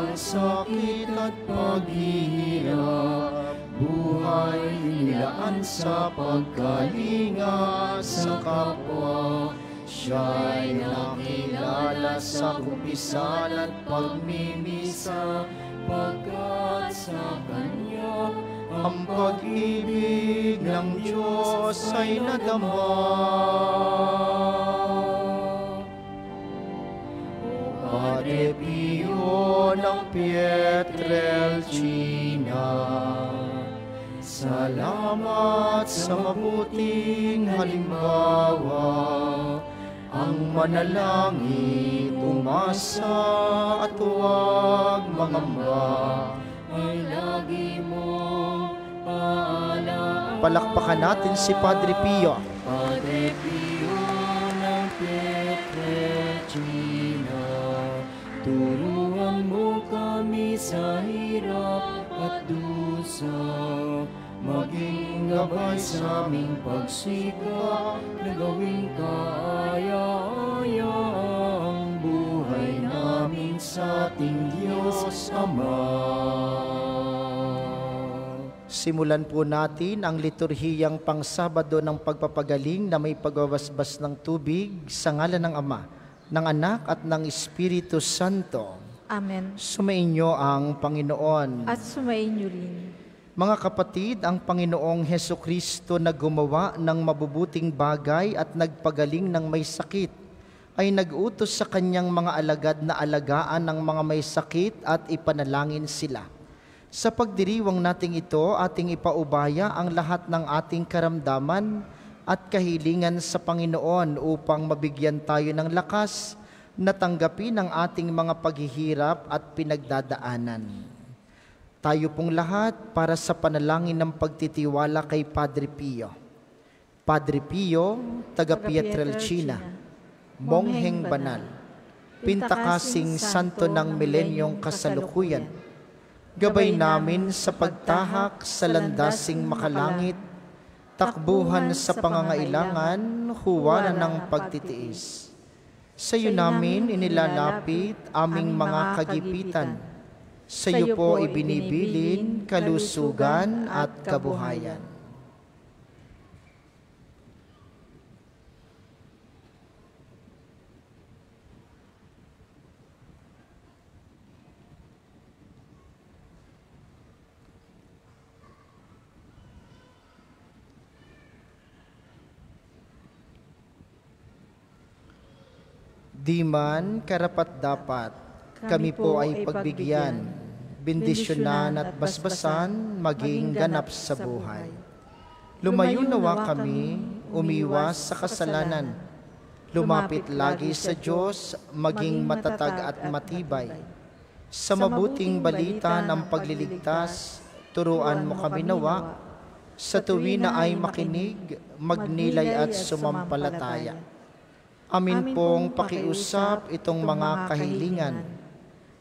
ang sakit at paghihirap, buhay nilaan sa pagkalinga sa kapwa. Siya'y nakilala sa kumpisal at pagmimisa, pagkat sa Kanya ang pag-ibig ng Diyos ay nadama. Padre Pio ng Pietrelcina, salamat sa mabuting halimbawa. Ang manalangin, umasa at huwag mangamba, ay lagi mong paalala. Palakpakan natin si Padre Pio. Padre Pio ng Pietrelcina, turuan mo kami sa hirap at dusa, maging gabay sa aming pagsikap, na gawing kaaya-aya ang buhay namin sa ating Diyos Ama. Simulan po natin ang liturhiyang pangsabado ng pagpapagaling na may pagbabasbas ng tubig sa ngalan ng Ama, ng Anak at ng Espiritu Santo. Amen. Sumainyo ang Panginoon. At sumainyo rin. Mga kapatid, ang Panginoong Hesukristo na gumawa ng mabubuting bagay at nagpagaling ng may sakit, ay nag-utos sa kanyang mga alagad na alagaan ng mga may sakit at ipanalangin sila. Sa pagdiriwang nating ito, ating ipaubaya ang lahat ng ating karamdaman at kahilingan sa Panginoon upang mabigyan tayo ng lakas na tanggapin ang ating mga paghihirap at pinagdadaanan. Tayo pong lahat para sa panalangin ng pagtitiwala kay Padre Pio. Padre Pio, taga Pietrelcina, Mongheng Banal, Pintakasing Santo ng Milenyong Kasalukuyan, gabay namin sa pagtahak sa landasing makalangit, takbuhan sa pangangailangan, huwanan ng pagtitiis. Sa iyo namin inilalapit aming mga kagipitan. Sa iyo po ibinibilin kalusugan at kabuhayan. Di man karapat-dapat, kami po ay pagbigyan, bendisyonan at basbasan, maging ganap sa buhay. Lumayo nawa kami, umiwas sa kasalanan, lumapit lagi sa Diyos, maging matatag at matibay. Sa mabuting balita ng pagliligtas, turuan mo kami nawa, sa tuwi na ay makinig, magnilay at sumampalataya. Amin pong pakiusap itong mga kahilingan.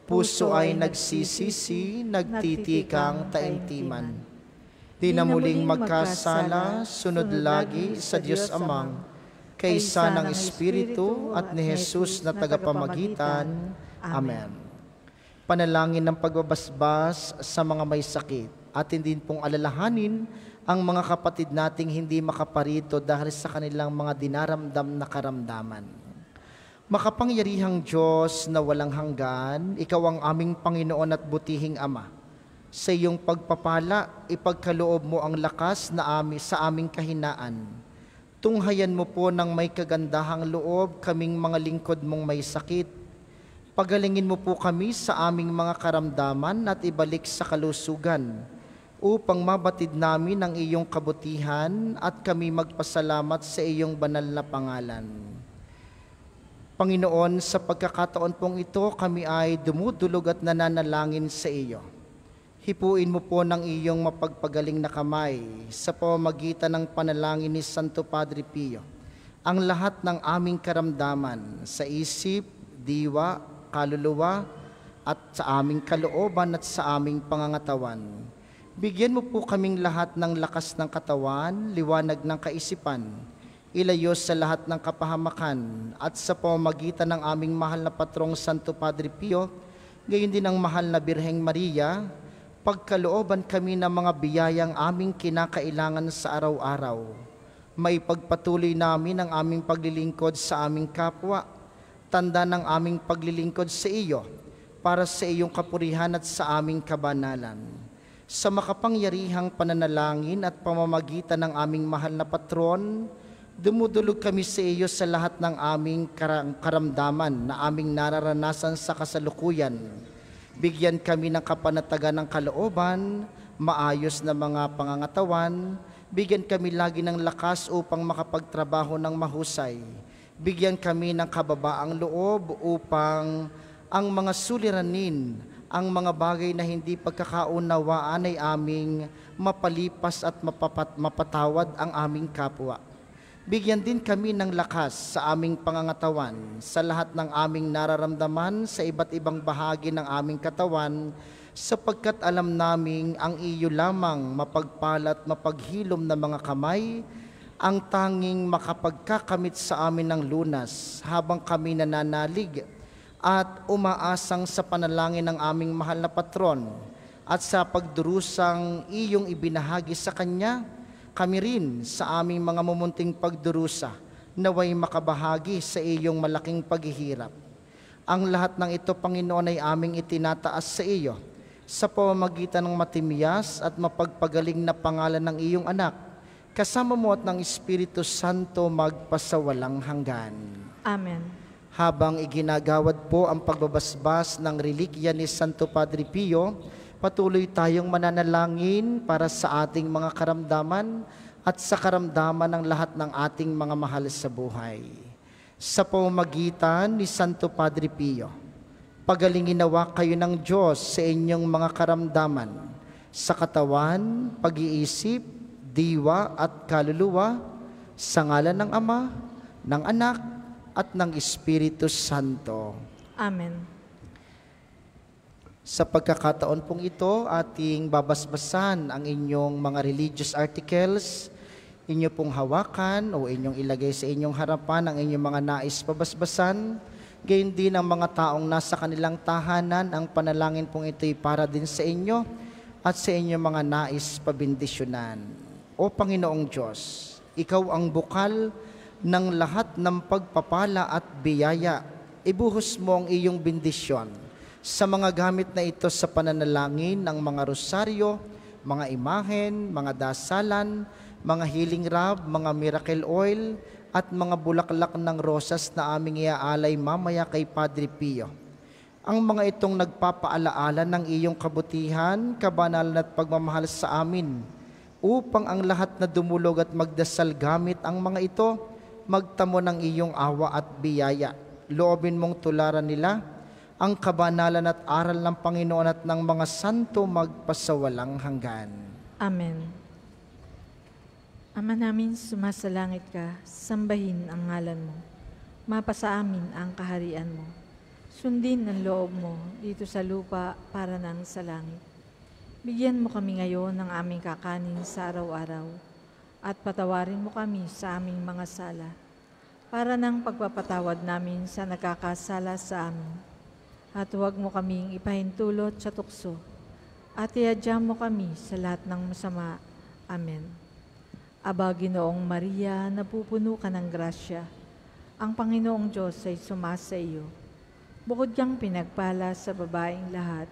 Puso ay nagsisisi, nagtitikang taimtiman. Di na muling magkasala, sunod lagi sa Diyos Amang, kaysa ng Espiritu at ni Jesus na tagapamagitan. Amen. Panalangin ng pagbabasbas sa mga may sakit, at hindi pong alalahanin ang mga kapatid nating hindi makaparito dahil sa kanilang mga dinaramdam na karamdaman. Makapangyarihang Diyos na walang hanggan, Ikaw ang aming Panginoon at butihing Ama. Sa iyong pagpapala, ipagkaloob mo ang lakas na sa aming kahinaan. Tunghayan mo po ng may kagandahang loob kaming mga lingkod mong may sakit. Pagalingin mo po kami sa aming mga karamdaman at ibalik sa kalusugan, upang mabatid namin ang iyong kabutihan at kami magpasalamat sa iyong banal na pangalan. Panginoon, sa pagkakataon pong ito, kami ay dumudulog at nananalangin sa iyo. Hipuin mo po ng iyong mapagpagaling na kamay sa pamamagitan ng panalangin ni Santo Padre Pio ang lahat ng aming karamdaman sa isip, diwa, kaluluwa, at sa aming kalooban at sa aming pangangatawan. Bigyan mo po kaming lahat ng lakas ng katawan, liwanag ng kaisipan, ilayo sa lahat ng kapahamakan, at sa pamamagitan ng aming mahal na patrong Santo Padre Pio, gayon din ang mahal na Birheng Maria, pagkalooban kami ng mga biyayang aming kinakailangan sa araw-araw. Maipagpatuloy namin ang aming paglilingkod sa aming kapwa, tanda ng aming paglilingkod sa iyo, para sa iyong kapurihan at sa aming kabanalan. Sa makapangyarihang pananalangin at pamamagitan ng aming mahal na patron, dumudulog kami sa iyo sa lahat ng aming karamdaman na aming nararanasan sa kasalukuyan. Bigyan kami ng kapanatagan ng kalooban, maayos na mga pangangatawan, bigyan kami lagi ng lakas upang makapagtrabaho ng mahusay. Bigyan kami ng kababaang loob upang ang mga suliranin, ang mga bagay na hindi pagkakaunawaan ay aming mapalipas at mapatawad ang aming kapwa. Bigyan din kami ng lakas sa aming pangangatawan, sa lahat ng aming nararamdaman sa iba't ibang bahagi ng aming katawan, sapagkat alam naming ang iyo lamang mapagpalat mapaghilom na mga kamay, ang tanging makapagkakamit sa amin ng lunas habang kami nananalig at umaasang sa panalangin ng aming mahal na patron at sa pagdurusang iyong ibinahagi sa kanya, kami rin sa aming mga mumunting pagdurusa naway makabahagi sa iyong malaking paghihirap. Ang lahat ng ito, Panginoon, ay aming itinataas sa iyo sa pamamagitan ng matimiyas at mapagpagaling na pangalan ng iyong anak, kasama mo at ng Espiritu Santo magpasawalang hanggan. Amen. Habang iginagawad po ang pagbabasbas ng relikya ni Santo Padre Pio, patuloy tayong mananalangin para sa ating mga karamdaman at sa karamdaman ng lahat ng ating mga mahal sa buhay. Sa pamamagitan ni Santo Padre Pio, pagalingin nawa kayo ng Diyos sa inyong mga karamdaman, sa katawan, pag-iisip, diwa at kaluluwa, sa ngalan ng Ama, ng Anak, at ng Espiritu Santo. Amen. Sa pagkakataon pong ito, ating babasbasan ang inyong mga religious articles, inyo pong hawakan o inyong ilagay sa inyong harapan ang inyong mga nais pabasbasan. Gayon din ang mga taong nasa kanilang tahanan, ang panalangin pong ito'y para din sa inyo at sa inyong mga nais pabindisyonan. O Panginoong Diyos, Ikaw ang bukal ng lahat ng pagpapala at biyaya. Ibuhos mo ang iyong bendisyon sa mga gamit na ito sa pananalangin ng mga rosaryo, mga imahen, mga dasalan, mga healing rub, mga miracle oil, at mga bulaklak ng rosas na aming iaalay mamaya kay Padre Pio. Ang mga itong nagpapaalaala ng iyong kabutihan, kabanalan at pagmamahal sa amin, upang ang lahat na dumulog at magdasal gamit ang mga ito, magtamo ng iyong awa at biyaya. Loobin mong tularan nila ang kabanalan at aral ng Panginoon at ng mga santo magpasawalang hanggan. Amen. Ama namin, sumasalangit ka, sambahin ang ngalan mo. Mapasa amin ang kaharian mo. Sundin ang loob mo dito sa lupa para nang sa langit. Bigyan mo kami ngayon ng aming kakanin sa araw-araw at patawarin mo kami sa aming mga sala para nang pagpapatawad namin sa nagkakasala sa amin. At huwag mo kaming ipahintulot sa tukso at iadya mo kami sa lahat ng masama. Amen. Aba, Ginoong Maria, napupuno ka ng grasya. Ang Panginoong Diyos ay sumasa iyo. Bukod kang pinagpala sa babaeng lahat,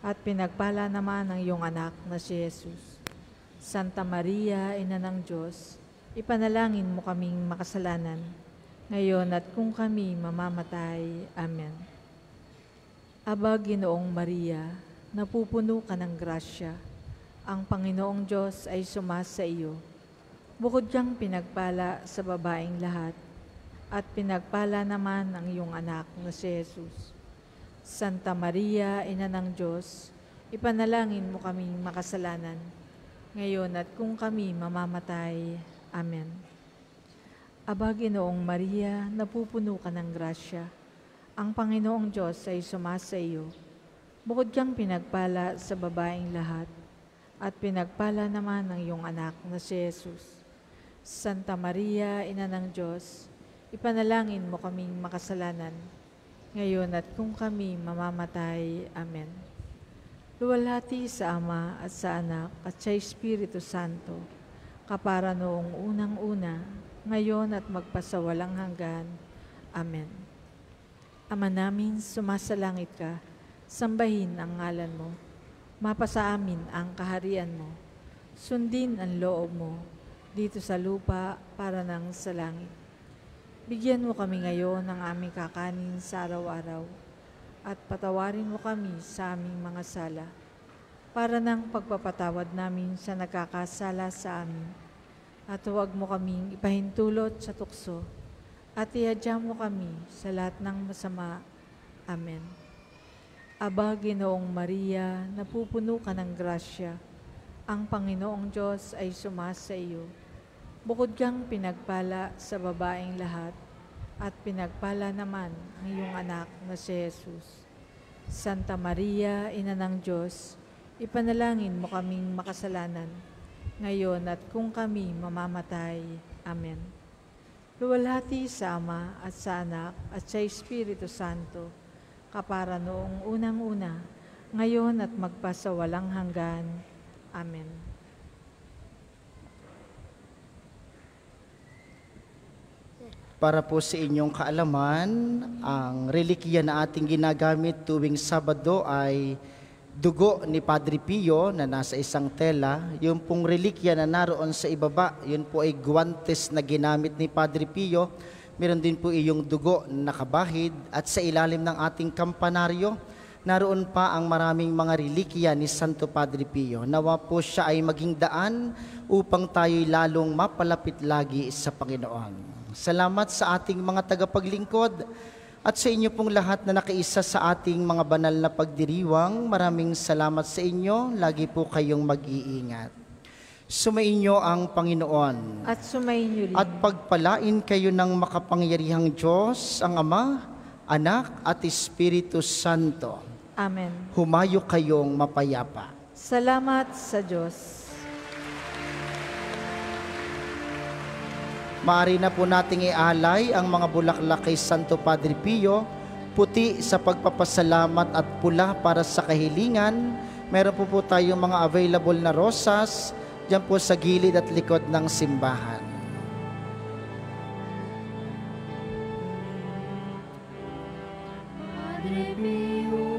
at pinagpala naman ang iyong anak na si Jesus. Santa Maria, Ina ng Diyos, ipanalangin mo kaming makasalanan, ngayon at kung kami mamamatay. Amen. Aba, Ginoong Maria, napupuno ka ng grasya. Ang Panginoong Diyos ay sumasa iyo. Bukod kang pinagpala sa babaeng lahat, at pinagpala naman ang iyong anak na si Jesus. Santa Maria, Ina ng Diyos, ipanalangin mo kaming makasalanan, ngayon at kung kami mamamatay. Amen. Aba, Ginoong Maria, napupuno ka ng grasya. Ang Panginoong Diyos ay sumasa iyo. Bukod kang pinagpala sa babaeng lahat, at pinagpala naman ang iyong anak na si Jesus. Santa Maria, Ina ng Diyos, ipanalangin mo kaming makasalanan, ngayon at kung kami mamamatay. Amen. Luwalhati sa Ama at sa Anak at sa Espiritu Santo, kapara noong unang-una, ngayon at magpasawalang hanggan. Amen. Ama namin, sumasalangit ka, sambahin ang ngalan mo. Mapasa amin ang kaharian mo. Sundin ang loob mo, dito sa lupa para nang sa langit. Bigyan mo kami ngayon ng aming kakanin sa araw-araw, at patawarin mo kami sa aming mga sala, para ng pagpapatawad namin sa nagkakasala sa amin. At huwag mo kaming ipahintulot sa tukso, at ihadya mo kami sa lahat ng masama. Amen. Aba, Ginoong Maria, napupuno ka ng grasya. Ang Panginoong Diyos ay sumasa iyo. Bukod kang pinagpala sa babaeng lahat, at pinagpala naman ang iyong anak na si Jesus. Santa Maria, Ina ng Diyos, ipanalangin mo kaming makasalanan, ngayon at kung kami mamamatay. Amen. Luwalhati sa Ama at sa Anak at sa Espiritu Santo, kapara noong unang-una, ngayon at magpasawalang hanggan. Amen. Para po sa inyong kaalaman, ang relikya na ating ginagamit tuwing Sabado ay dugo ni Padre Pio na nasa isang tela. Yung pong relikya na naroon sa ibaba, yun po ay guwantes na ginamit ni Padre Pio. Meron din po iyong dugo na nakabahid, at sa ilalim ng ating kampanaryo, naroon pa ang maraming mga relikya ni Santo Padre Pio. Nawa po siya ay maging daan upang tayo'y lalong mapalapit lagi sa Panginoon. Salamat sa ating mga tagapaglingkod at sa inyo pong lahat na nakiisa sa ating mga banal na pagdiriwang. Maraming salamat sa inyo. Lagi po kayong mag-iingat. Sumainyo ang Panginoon. At sumainyo rin. At pagpalain kayo ng makapangyarihang Diyos, ang Ama, Anak at Espiritu Santo. Amen. Humayo kayong mapayapa. Salamat sa Diyos. Maaari na po nating ialay ang mga bulaklak kay Santo Padre Pio, puti sa pagpapasalamat at pula para sa kahilingan. Meron po tayong mga available na rosas dyan po sa gilid at likod ng simbahan. Padre Pio,